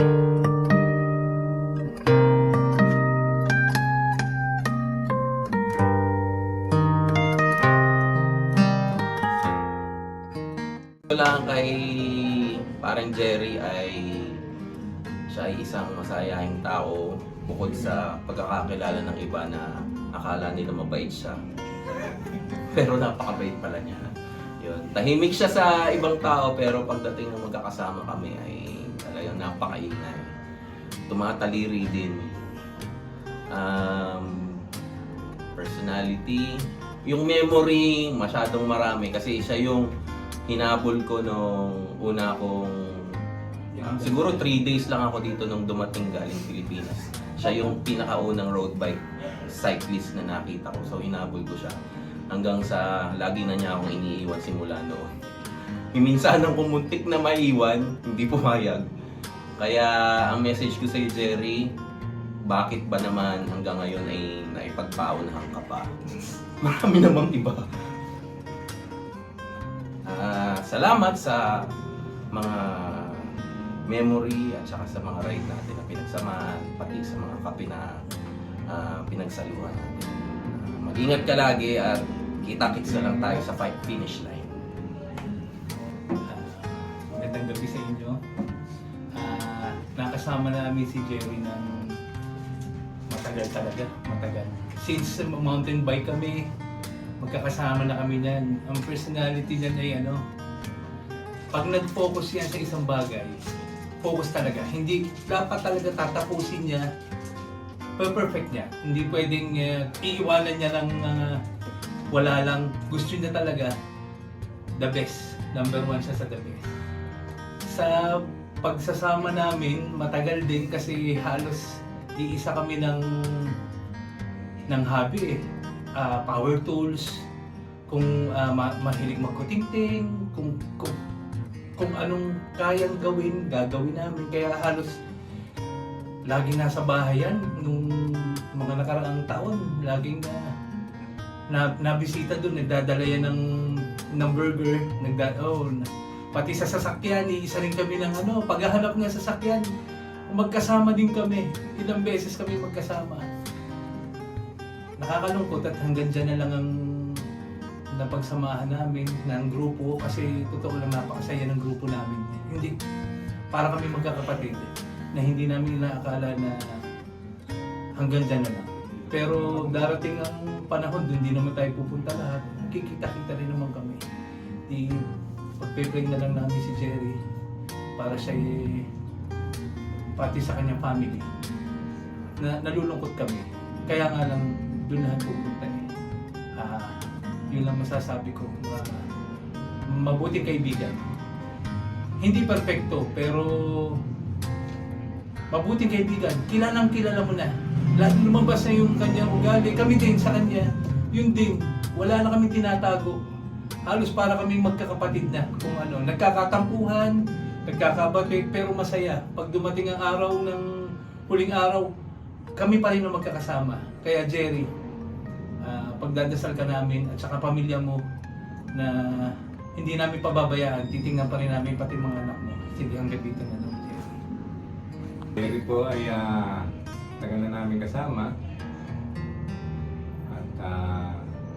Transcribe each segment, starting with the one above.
Lang kay parang Jerry ay siya ay isang masayahing tao bukod sa pagkakakilala ng iba na akala nila mabait siya. Pero napakabait pala niya. Yun. Tahimik siya sa ibang tao pero pagdating ng magkakasama kami ay talagang napakaingay. Tumataliri din. Personality, yung memory masyadong marami kasi siya yung hinabol ko nung una kong siguro 3 days lang ako dito nung dumating galing Pilipinas. Siya yung pinakaunang road bike cyclist na nakita ko. So hinabol ko siya hanggang sa lagi na niya akong iniiwan simula noon. Minsan nang pumuntik na maiwan, hindi pumayag. Kaya ang message ko sa iyo, Jerry, bakit ba naman hanggang ngayon ay naipagpaunahan ka pa? Marami namang iba. Salamat sa mga memory at saka sa mga ride natin na pinagsamahan, pati sa mga kape na pinagsaluhan natin. Mag-ingat ka lagi at kita-kits na lang tayo sa finish line. Magandang gabi sa inyo. Nakasama namin si Jerry ng matagal talaga, matagal. Since mountain bike kami, magkakasama na kami niyan. Ang personality niyan ay pag nag-focus yan sa isang bagay, focus talaga. Hindi dapat talaga tatapusin niya, perfect niya. Hindi pwedeng iiwanan niya ng wala lang. Gusto niya talaga the best. Number 1 siya sa the best. Sa pagsasama namin, matagal din kasi halos iisa kami ng hobby power tools, kung mahilig magkutingting, kung anong kayang gawin, gagawin namin. Kaya halos laging nasa bahay yan nung mga nakaraang taon. Laging nabisita doon, nagdadala yan ng burger, pati sa sasakyan, isa rin kami ng paghahanap ng sasakyan, magkasama din kami. Ilang beses kami magkasama. Nakakalungkot at hanggang dyan na lang ang napagsamahan namin ng grupo kasi totoo lang napakasaya ng grupo namin. Hindi, para kami magkakapatid na hindi namin inaakala na hanggang dyan na lang. Pero darating ang panahon, doon din naman tayo pupunta lahat. Kikita-kita rin naman kami. Pagpe-pray na lang namin si Jerry para siya pati sa kanyang family. Nalulungkot kami. Kaya nga lang doon lahat pupunta yun lang masasabi ko. Mabuting kaibigan. Hindi perfecto, pero mabuting kaibigan. Kilalang kilala mo na. Lumabas na yung kanyang ugali. Kami din sa kanya. Yun din. Wala na kami tinatago. Halos para kami magkakapatid na. Kung nagkakatampuhan, nagkakabati, pero masaya. Pag dumating ang araw ng huling araw, kami pa rin ang magkakasama. Kaya Jerry, pagdadasal ka namin at saka pamilya mo na hindi namin pababayaan, titingnan pa rin namin pati mga anak mo. Sige, hanggang dito na lang, Jerry. Jerry po ay tagal na namin kasama at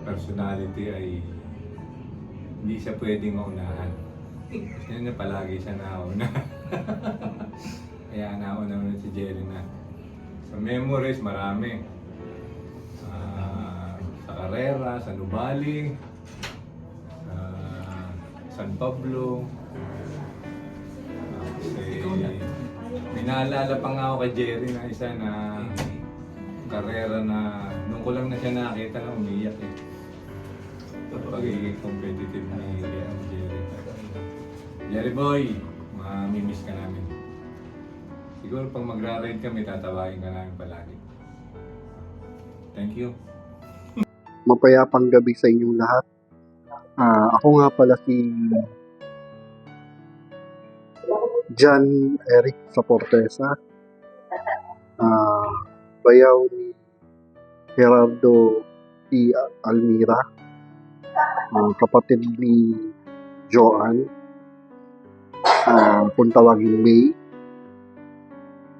personality ay hindi siya pwedeng maunahan. Gusto niya palagi siya nauna. Kaya nauna na si Jerry na. Sa memories, marami. Sa Carrera, sa Nubali, sa San Pablo. May naalala pa nga ako kay Jerry na isa na karera na nung ko lang na siya nakita na umiyak pagiging competitive ni Jerry. Jerry boy, mamimiss ka namin. Siguro pag magra-ride kami, tatawagin ka namin palagi. Thank you. Mapayapang gabi sa inyong lahat. Ako nga pala si John Eric Saportesa, bayaw ni Gerardo T. Almira, kapatid ni Joanne, kung tawagin May.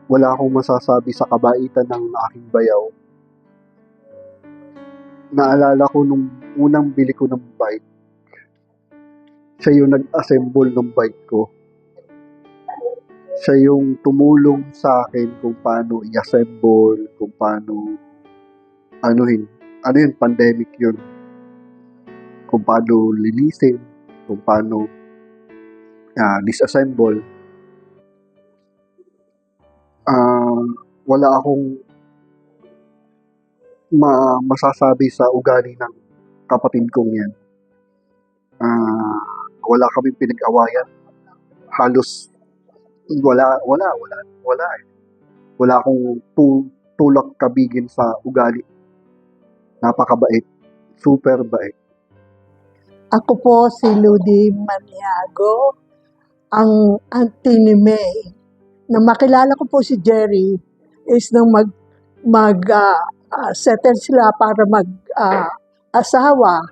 wala akong masasabi sa kabaitan ng aking bayaw. Naalala ko nung unang bili ko ng bike, siya yung nag-assemble ng bike ko. Siya yung tumulong sa akin kung paano i-assemble, kung paano ano yun, pandemic yun. Kung paano linisin, kung paano disassemble. Wala akong masasabi sa ugali ng kapatid kong yan. Wala kaming pinag-awayan. Halos wala eh. Wala akong tulak kabigin sa ugali. Napakabait. Super bait. Ako po si Ludi Maniago, ang auntie ni May. Na makilala ko po si Jerry is nang settle sila para asawa.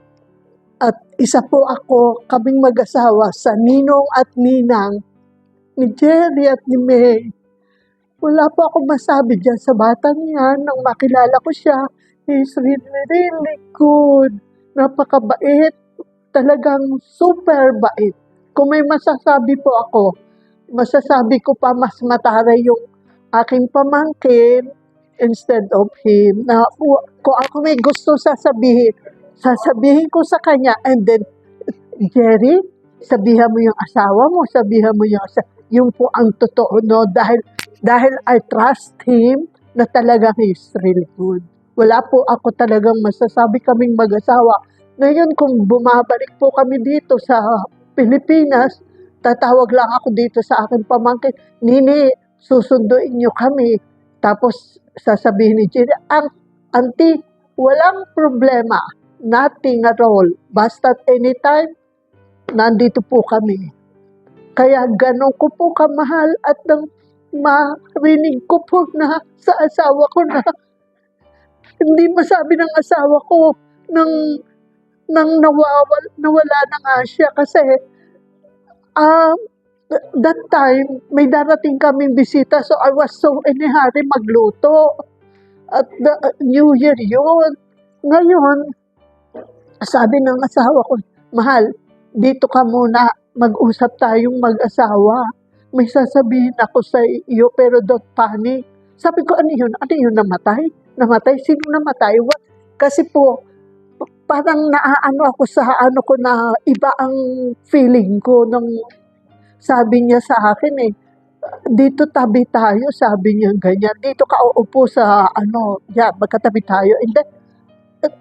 At isa po ako, kaming mag-asawa sa ninong at ninang ni Jerry at ni May. Wala po ako masabi dyan sa batang yan. Nang makilala ko siya, he's really, really good. Napakabait. Talagang super bait. Kung may masasabi po ako, masasabi ko pa mas mataray yung aking pamangkin instead of him. Na kung ako may gusto sasabihin ko sa kanya, and then, Jerry, sabihan mo yung asawa mo, sabihan mo yung po ang totoo, no? Dahil I trust him na talagang he's really good. Wala po ako talagang masasabi kaming mag-asawa. Ngayon, kung bumabalik po kami dito sa Pilipinas, tatawag lang ako dito sa aking pamangkin, Nini, susunduin niyo kami. Tapos sasabihin ni Jenny, auntie, walang problema. Nothing at all. Basta anytime, nandito po kami. Kaya ganun ko po kamahal at nang marinig ko po na sa asawa ko na hindi masabi ng asawa ko nang nawala na nga siya kasi that time may darating kaming bisita, so I was so in a hurry magluto at the New Year yun. Ngayon, sabi ng asawa ko, mahal, dito ka muna, mag-usap tayong mag-asawa. May sasabihin ako sa iyo pero don't panic. Sabi ko, ano yun? Ano yun, namatay? Namatay? Sino namatay? Kasi po, parang naaano ako sa ano ko na iba ang feeling ko nung sabi niya sa akin dito tabi tayo, sabi niya ganyan. Dito ka uupo sa magkatabi tayo. And then,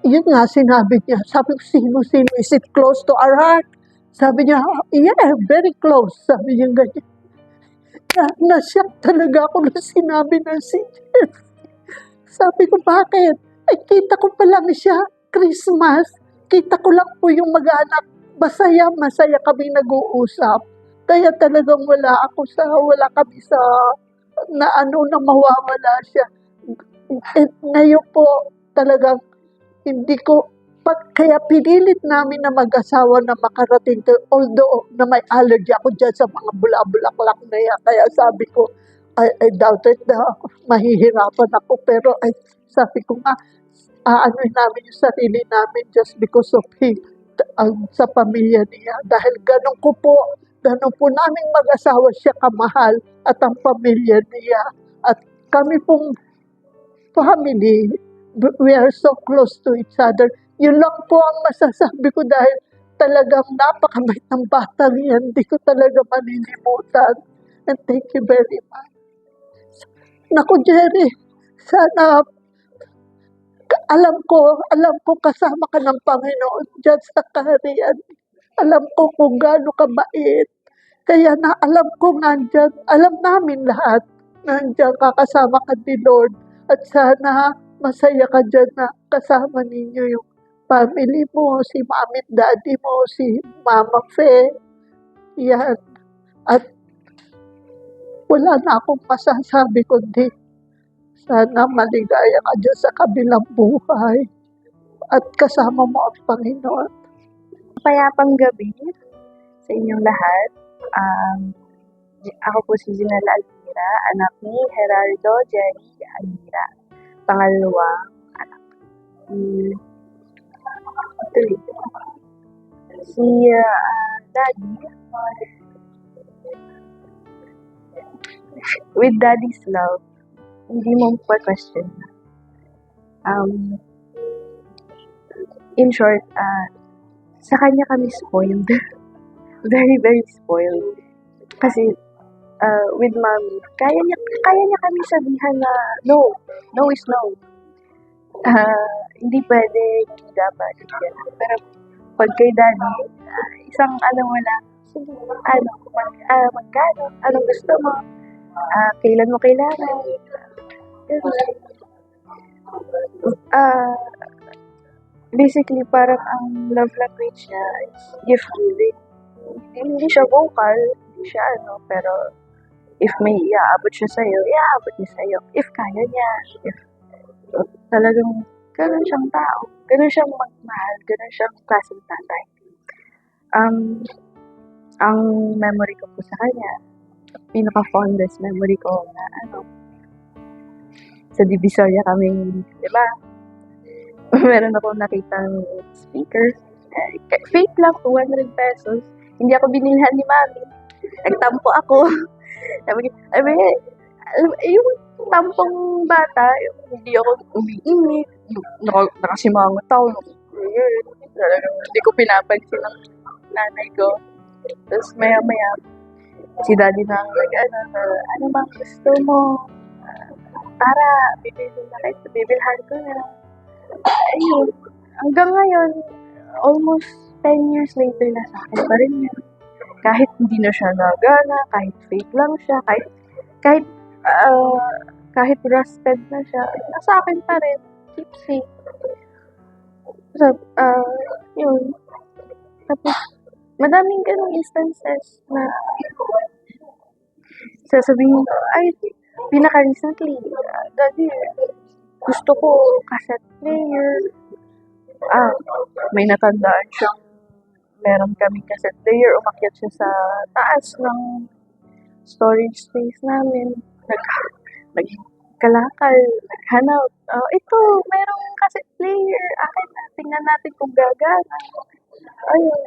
yun nga sinabi niya. Sabi ko, sino? Is it close to our heart? Sabi niya, yeah, very close. Sabi niya ganyan. Na-shock talaga ako na sinabi na si Jeff. Sabi ko, bakit? Ay, kita ko pa lang siya. Christmas, kita ko lang po yung mag-anak. Masaya kami nag-uusap. Kaya talagang wala kami sa, na mawawala siya. And ngayon po, talagang, hindi ko, kaya pinilit namin na mag-asawa na makarating to, although na may allergy ako dyan sa mga bula-bulaklak na yan. Kaya sabi ko, I doubted na mahihirapan ako. Pero sabi ko nga, aanoin namin yung sarili namin just because of him sa pamilya niya. Dahil ganun po namin mag-asawa siya kamahal at ang pamilya niya. At kami pong family, we are so close to each other. Yun lang po ang masasabi ko dahil talagang napakabait ng batang yan. Hindi ko talaga malilimutan. And thank you very much. Naku, Jerry, sana alam ko kasama ka ng Panginoon dyan sa kaharian. Alam ko kung gaano kabait. Kaya alam ko nandyan, alam namin lahat, nandyan kakasama ka ni Lord. At sana masaya ka dyan na kasama ninyo yung family mo, si mami at daddy mo, si Mama Fe. Yan. At wala na akong masasabi kundi sana maligaya ka dyan sa kabilang buhay at kasama mo ang Panginoon. Mapayapang gabi sa inyong lahat. Ako po si Janelle Alvin Almira, anak ni Gerardo Jerry Almira. Pangalawang anak. Tuloy. Si Daddy, with Daddy's love, hindi mo pa-question. In short, sa kanya kami spoiled. Very, very spoiled. Kasi, with mommy, kaya niya kami sabihan na, no is no. Hindi pwede, hindi dapat. Pero, pag kay daddy, isang mo lang, sige, magkano, anong gusto mo, kailan mo kailangan. Basically, parang ang love language niya is gift giving. Hindi siya vocal, hindi siya pero if may iaabot siya sa'yo, iaabot niya sa'yo. If kaya niya, if talagang ganun siyang tao, ganun siyang magmahal, ganun siyang klaseng tatay. Ang memory ko po sa kanya, pinaka-fondest memory ko na sa Divisoria kaming, di ba? Meron akong nakitang speaker. Fake lang, 200 pesos. Hindi ako binilhan ni mami. Nagtampo ako. Sabi, yung tampong bata, hindi ako umiinit. Nakasimangot ako. Talagang hindi ko pinapansin ng nanay ko. Tapos maya-maya, si daddy na ano bang gusto mo? Para, bibilhan ko na. Ayun, hanggang ngayon, almost 10 years later na sa akin pa rin yan. Kahit hindi na siya nagana, kahit fake lang siya, kahit rusted na siya, nasa akin pa rin. Keep safe. So, yun. Tapos, madaming ganong instances na sasabihin ko, pinaka-recently, daddy, gusto ko cassette player. May natandaan siyang meron kaming cassette player. Umakyat siya sa taas ng storage space namin. Naging kalakal, naghanap. Ito, merong cassette player. Akin na, tingnan natin kung gagana. Ayun.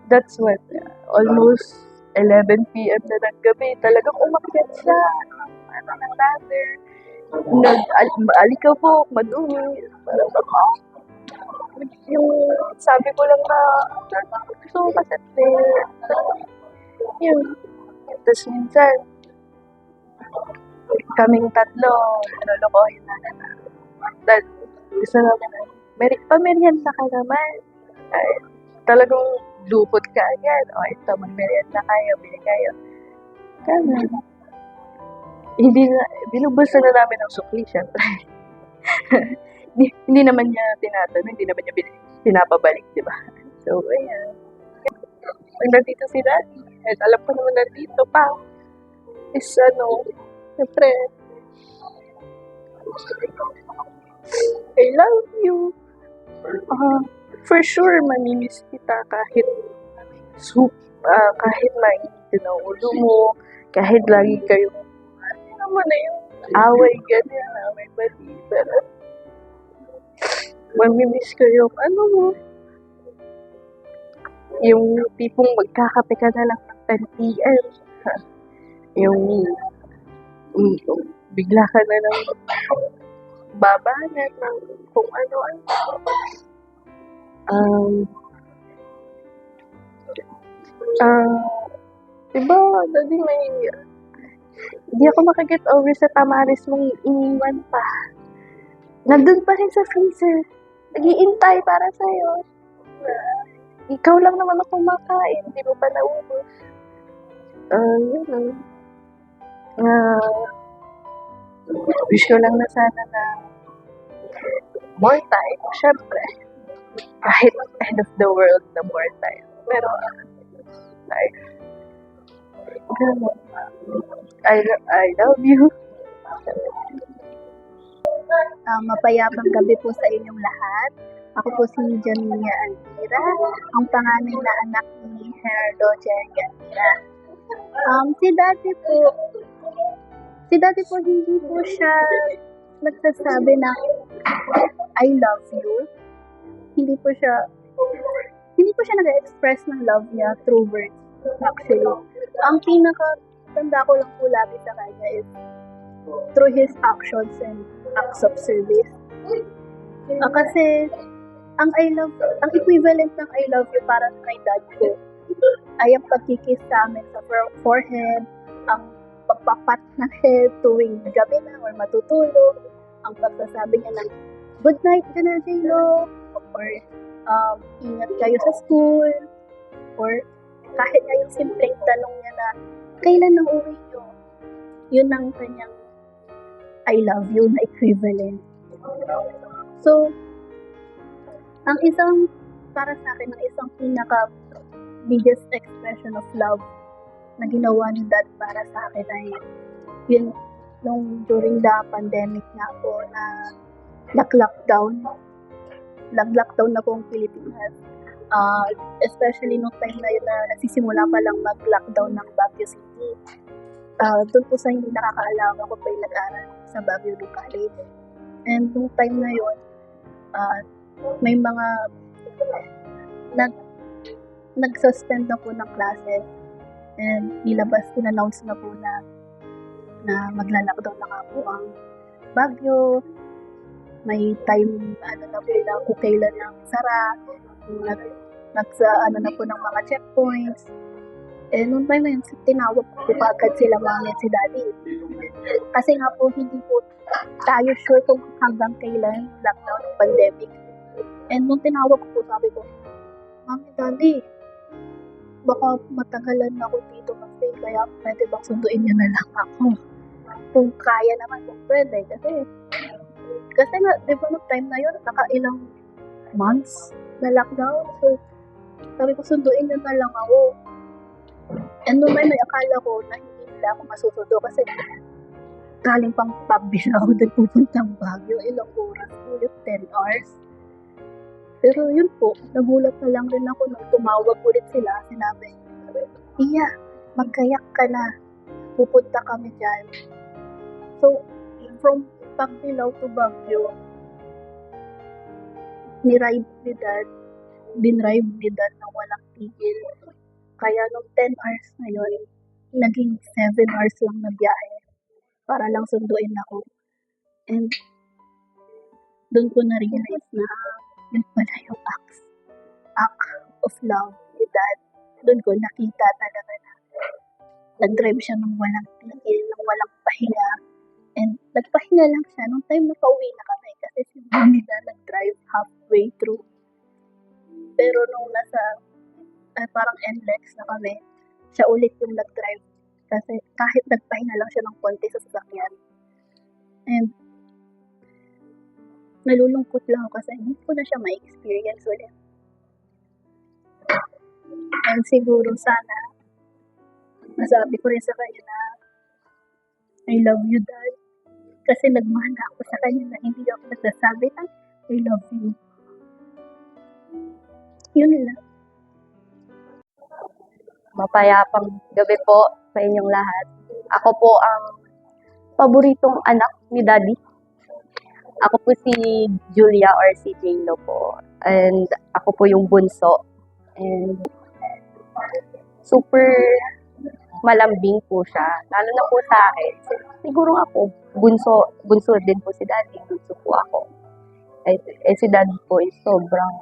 That's what, almost 11 p.m. na ng gabi. Talagang umakyat siya. Ng ladder. Alikabok, madumi. Yung sabi ko lang na, gusto ko cassette yun. Tapos minsan, kaming tatlo, lolokohin na. Dahil gusto namin na, pamerienda ka naman. Talagang dukot ka agad. Ito, magmerienda kayo, bili kayo. Ganun. Binubulsa na namin ang sukli, syempre. hindi naman niya tinatanong, hindi naman niya pinapabalik, di ba? So, ayan. Pag nandito si Daddy, at alam ko naman nandito pa, is syempre, I love you. For sure, mamimiss kita kahit kahit mainit na ulo mo, kahit lagi kayong naman na yung away ganyan, away bali, pero mamimiss ko yung yung tipong magkakape ka na lang ng 10 p.m. Yung bigla ka na lang babanat ng kung ano-ano. Diba, Daddy, hindi ako makaget over sa tamaris mong iniwan pa. Nandun pa rin sa freezer. Nag-iintay para sa'yo. Ikaw lang naman ako makain. Hindi mo pa naubos. Yun. Wish ko lang na sana na more time. Siyempre, kahit end of the world na more time. Pero, life. Ganun. I love you. Mapayapang gabi po sa inyong lahat. Ako po si Jamilia Almira, ang panganay na anak ni Gerardo Jerry Almira. Si daddy po hindi po siya nagsasabi na I love you. Hindi po siya nag-express ng love niya through words, actually. Ang pinaka-tanda ko lang po lagi sa kanya is through his actions and acts of service. Kasi ang equivalent ng I love you para kay dad ko ay ang pagkikis sa amin sa forehead, ang pagpapat ng head tuwing gabi na or matutulog, ang pagsasabi niya ng good night ka na, J-Lo, or ingat kayo sa school, or kahit nga yung simpleng tanong niya na kailan na uwi niyo, yun ang kanyang I love you na equivalent. So, para sa akin, ang isang biggest expression of love na ginawa ni Dad para sa akin ay yun, nung during the pandemic nga po na nag-lockdown na po ang Pilipinas. Especially nung time na yun na nagsisimula pa lang mag-lockdown ng Baguio City. Doon po sa hindi nakakaalam, ako pa yung nag-aral sa Baguio College. And nung time na yun, may mga nag-suspend na po ng classes and in-announce na po na magla-lockdown na nga po ang Baguio. May time na po na kung kailan ang sara, na po ng mga checkpoints. Eh, nung time na yun, tinawag ko agad sila mami at si daddy. Kasi nga po, hindi po tayo sure kung hanggang kailan lockdown ng pandemic. And nung tinawag ko po, sabi ko, Mami, Daddy, baka matagalan na ako dito kasi kaya pwede bang sunduin niyo na lang ako. Kung kaya naman, kung pwede. Kasi nga, di ba nung time na yun, nakailang months na lockdown. So, sabi ko, sunduin niyo na lang ako. And nung may akala ko na hindi nila ako masusundo kasi galing pang Pabbil ako din pupuntang Baguio. Ilang oras po yung 10 hours. Pero yun po, nagulat na lang rin ako nung tumawag ulit sila. Sinabi, Iya, magkayak ka na. Pupunta kami dyan. So, from Pagbilao to Baguio, dinrive ni Dad na walang tigil. Kaya nung 10 hours na yun, naging 7 hours lang na biyahe para lang sunduin ako. And doon ko na-realize na yun pala yung act of love ni Dad. Doon ko nakita talaga na nag-drive siya ng walang tigil, ng walang pahinga. And nagpahinga lang siya nung time na pauwi na kami kasi si Mami na nag-drive halfway through. Pero nung parang NLEX na kami, siya ulit yung nag-drive. Kasi kahit nagpahinga lang siya ng konti sa sasakyan. And nalulungkot lang ako kasi hindi ko na siya ma-experience ulit. And siguro sana, nasabi ko rin sa kanya na I love you, Dad. Kasi nagmana ako sa kanya na hindi ako nagsasabi na I love you. Yun lang. Mapayapang gabi po sa inyong lahat. Ako po ang paboritong anak ni Daddy. Ako po si Julia or si J-Lo po. And ako po yung bunso. And super malambing po siya. Lalo na po sa akin. Siguro ako, bunso din po si Daddy. Bunso po ako. Si Daddy po is sobrang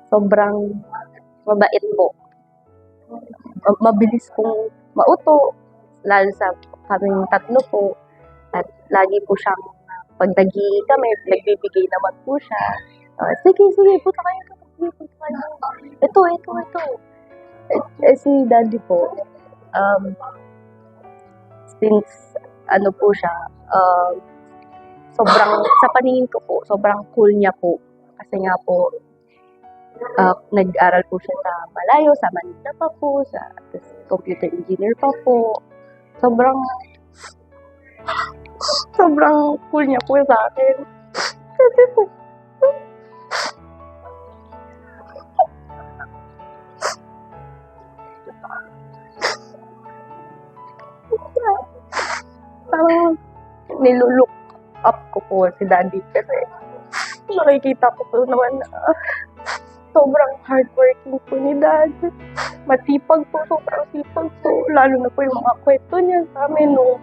sobrang mabait po. Mabilis pong mauto, lalo sa kaming tatlo po. At lagi po siyang, pag kami, nagbibigay naman po siya. Sige, punta kayo. Ito. Si Daddy po, since po siya, sobrang, sa paningin ko po, sobrang cool niya po. Kasi nga po, nag-aral po siya sa malayo, sa Manila pa po, sa computer engineer pa po. Sobrang cool niya po sa akin. Kasi po, nilulook up ko po si daddy kasi nakikita ko po naman na sobrang hardworking po ni dad. Matipag po, sobrang sipag po. Lalo na po yung mga kwento niya sa amin nung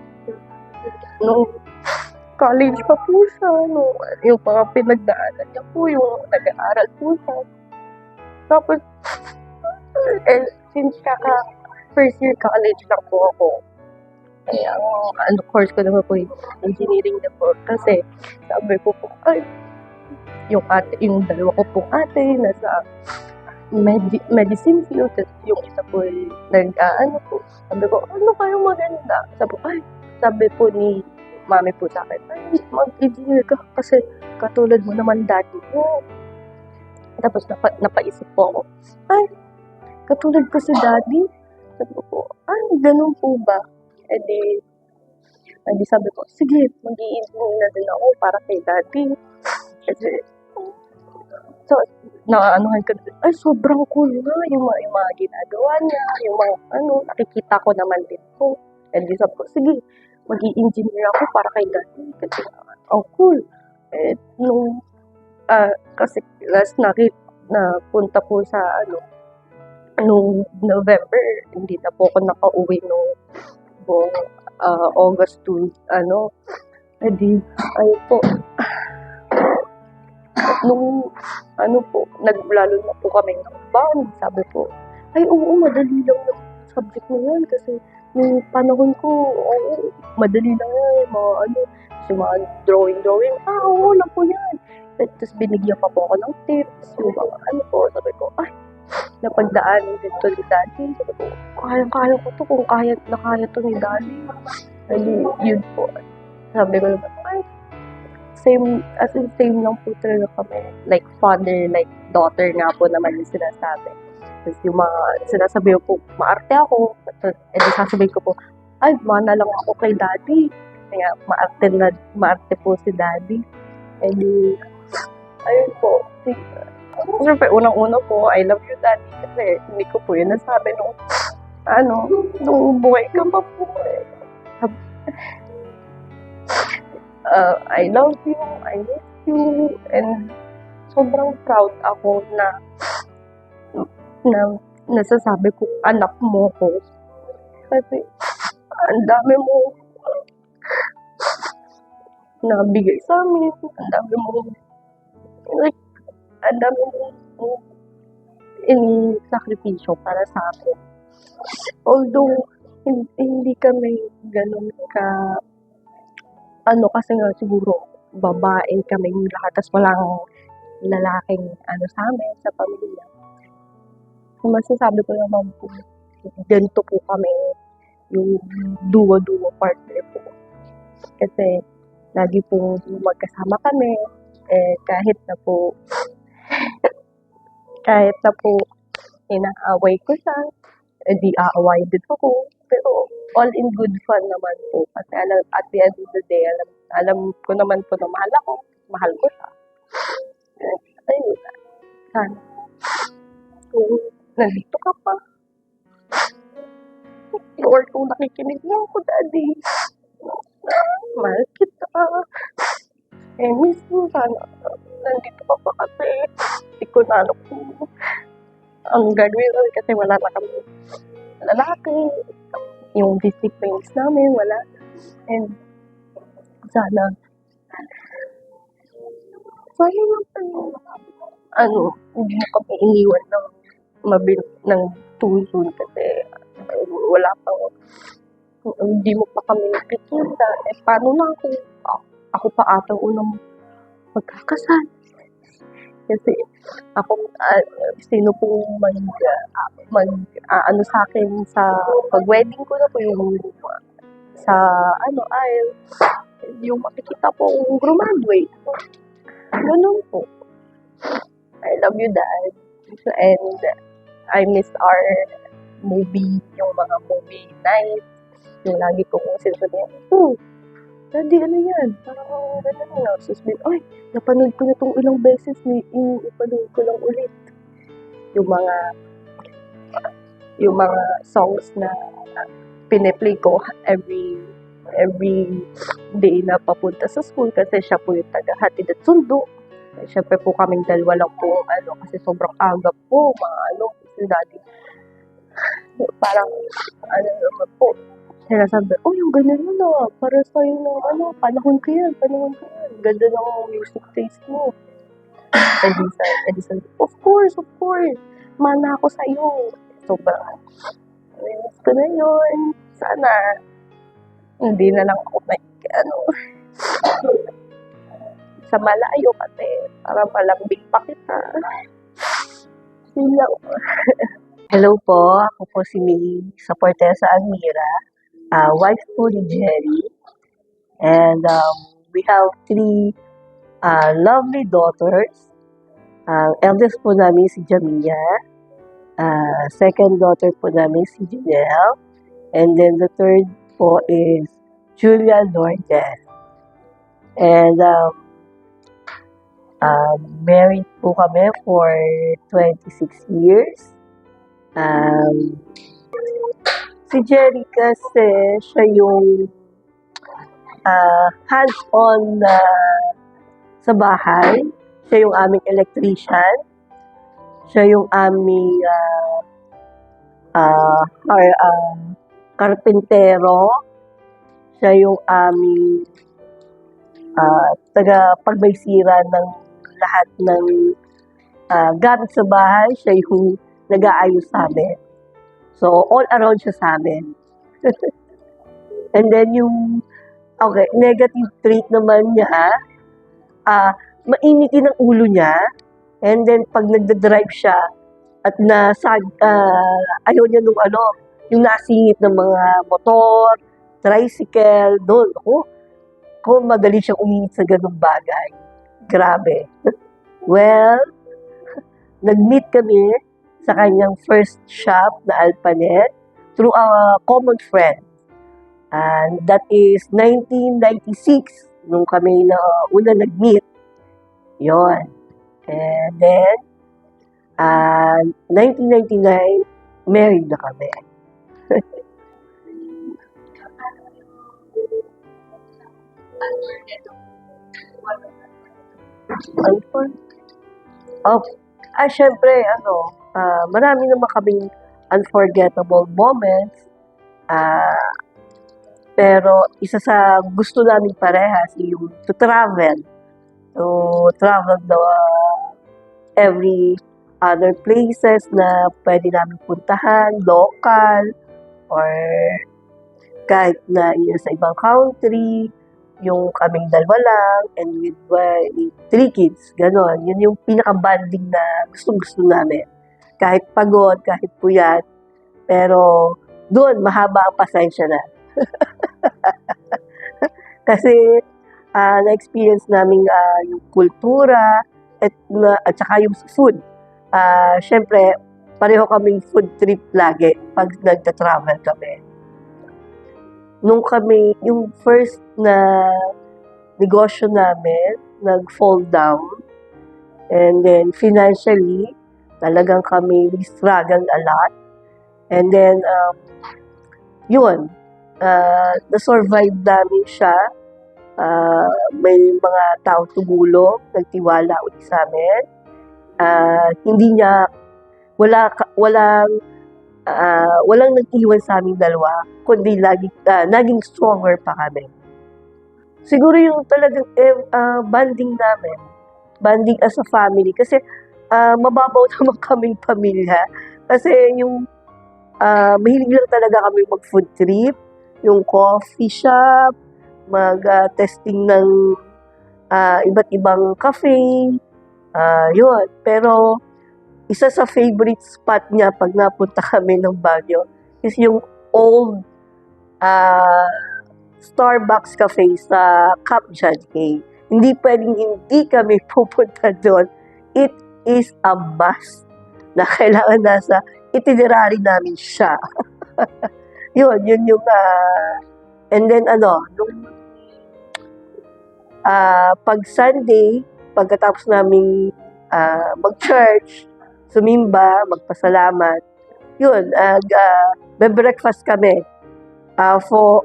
college pa po siya, yung mga pinagdaanan niya po, yung nag-aaral po siya. Tapos, since first year college lang po ako, ang course ko naman po yung engineering na po. Kasi sabi ko po, yung dalawa ko pong ate nasa medicine field, yung isa po po. Sabi ko, ano kayo maganda? Sabi po ni mami po sa akin, mag-engineer ka kasi katulad mo naman dati mo. Tapos napaisip po ako, katulad ko si daddy. Sabi ko, ganun po ba? E di sabi ko, sige, mag-i-engineer na din ako para kay daddy. Kasi, so, naaanuhan ko na, sobrang cool nga yung mga ginagawa niya, yung mga nakikita ko naman din po. And di sabi ko, sige, mag-i-engineer ako para kay daddy. Kasi, cool. Kasi last napunta po sa, nung November, hindi na po ako nakauwi nung August to, edi, ayun po. Nung, naglalo na po kami ng band, sabi po, oo, madali lang yung subject mo yan, kasi yung panahon ko, madali lang yan, yung mga drawing, oo, lang po yan. Tapos binigyan pa po ako ng tips, yung mga po, sabi ko, napagdaanin dito ni daddy. Sabi ko, kaya ko to kung nakaya to ni daddy. Yun po. Sabi ko naman, same lang po talaga kami. Like father, like daughter nga po naman yung sinasabi. Tapos yung mga sinasabi ko po, maarte ako. And sasabihin ko po, mana lang ako kay daddy. Kaya maarte po si daddy. And ayun po. Siyempre, unang-una po, I love you, daddy. Kasi hindi ko po yun nasabi nung buhay ka pa po. I love you, I miss you, and sobrang proud ako na nasasabi ko, anak mo ko. Kasi, ang dami mo nabigay sa amin, ang dami mo sakripisyo para sa akin. Although, hindi kami ganun kasi nga siguro, babae kami lahat, tas walang lalaking sa amin, sa pamilya. Masasabi ko naman po, ganito po kami, yung duo-duo partner po. Kasi, lagi po magkasama kami, kahit na po inaaway ko siya, di aaway din ako. Pero all in good fun naman po. Kasi at the end of the day, alam ko naman po na mahal ko siya. Ayun na. Sana. Kung nandito ka pa, or kung nakikinig mo ako, daddy, mahal kita. Miss mo, sana nandito ka pa kasi hindi ko na alam kung ang gagawin kasi wala na kami lalaki. Yung disciplines namin, wala. And sana hindi mo kami iniwan ng too soon kasi wala pang, hindi mo pa kami nakikita. Paano na ako pa atang unang magkakasal? Kasi ako, sino pong sa akin sa pag-wedding ko na po yung sa yung makikita po graduate. Ganun po. I love you, Dad. And I miss our movie, yung mga movie night. Yung lagi kong sinasabihan, Daddy, ano yan? Parang gano'n na. Sasabihin, napanood ko na itong ilang beses, ipanood ko lang ulit. Yung mga songs na piniplay ko every every day na papunta sa school kasi siya po yung tagahatid at sundo. Eh, syempre po kaming dalawa lang po, kasi sobrang aga po, mga si daddy. Parang, naman po, sinasabi, oh, yung ganyan mo na, para sa'yo na, panahon ko yan. Ganda ng music taste mo. And sabi, of course, mana ako sa'yo. Sobrang, miss ko na yun. Sana, hindi na lang ako sa malayo kasi para malambing pa kita. Yun lang. Hello po, ako po si May Saportesa Almira, wife po ni Jerry. And we have 3 lovely daughters. Eldest po namin si Jamia. Second daughter po namin si Janelle. And then the third po is Julia Lourdes. And married po kami for 26 years. Si Jerry kasi siya yung hands-on sa bahay. Siya yung aming electrician. Siya yung aming karpentero. Siya yung aming taga-pagbaysira ng lahat ng gamit sa bahay. Siya yung nag-aayos sa amin. So, all around siya sa amin. And then yung negative trait naman niya, mainitin ang ulo niya. And then, pag nagda-drive siya, at ayaw niya yung nasingit ng mga motor, tricycle, doon. Kung madali siyang uminit sa ganung bagay. Grabe. Well, nag-meet kami sa kanyang first shop na Alpanet through a common friend. And that is 1996 nung kami na una nag-meet. Yon. And then, 1999, married na kami. Syempre, marami naman kaming unforgettable moments. Pero isa sa gusto namin parehas yung to travel. To travel every other places na pwede namin puntahan, local, or kahit na sa ibang country, yung kaming dalawa lang, and with 3 kids, gano'n. Yun yung pinaka-banding na gustong-gusto namin. Kahit pagod, kahit puyat, pero doon, mahaba ang pasensya na. Kasi, na-experience namin yung kultura, at saka yung food. Siyempre, pareho kaming food trip lagi pag nagta-travel kami. Nung kami, yung first na negosyo namin, nag-fall down. And then, financially, talagang kami struggled a lot. And then, na-survive namin siya. May mga tao tumulong, nagtiwala ulit sa amin. Walang nag-iwan sa aming dalawa, kundi naging stronger pa kami. Siguro yung talagang banding namin, banding as a family, kasi mababaw naman kaming pamilya. Kasi yung mahilig lang talaga kami mag-food trip, yung coffee shop, mag-testing ng iba't ibang cafe, yun. Pero isa sa favorite spot niya pag napunta kami ng Baguio is yung old Starbucks cafe sa Camp John Hay. Hindi pwedeng hindi kami pupunta doon. It is a must na kailangan nasa itinerary namin siya. yun yung and then pag Sunday, pagkatapos namin mag-church, sumimba, magpasalamat, yun, be-breakfast kami.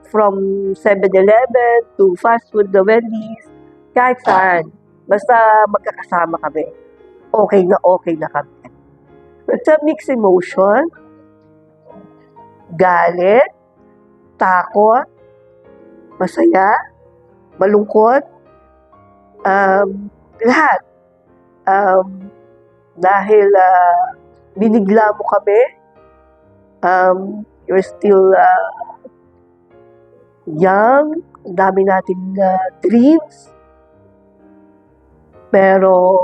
from 7-Eleven to fast food na Wendy's, kahit saan. Basta magkakasama kami. Okay na kami. It's a mixed emotion, galit, takot, masaya, malungkot, lahat. Dahil binigla mo kami, you're still young, ang dami nating dreams, pero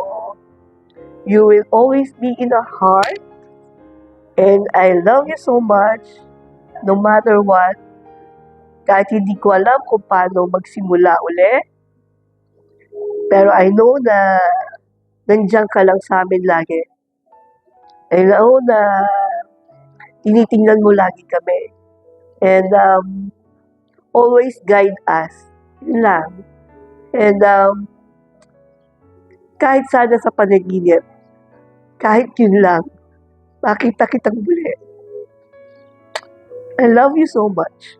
you will always be in our heart, and I love you so much, no matter what, kahit hindi ko alam kung paano magsimula uli, pero I know na nandiyan ka lang sa amin lagi. I know na tinitingnan mo lagi kami. And always guide us. Yun lang. And kahit sana sa panaginip, kahit yun lang, makita kitang muli. I love you so much.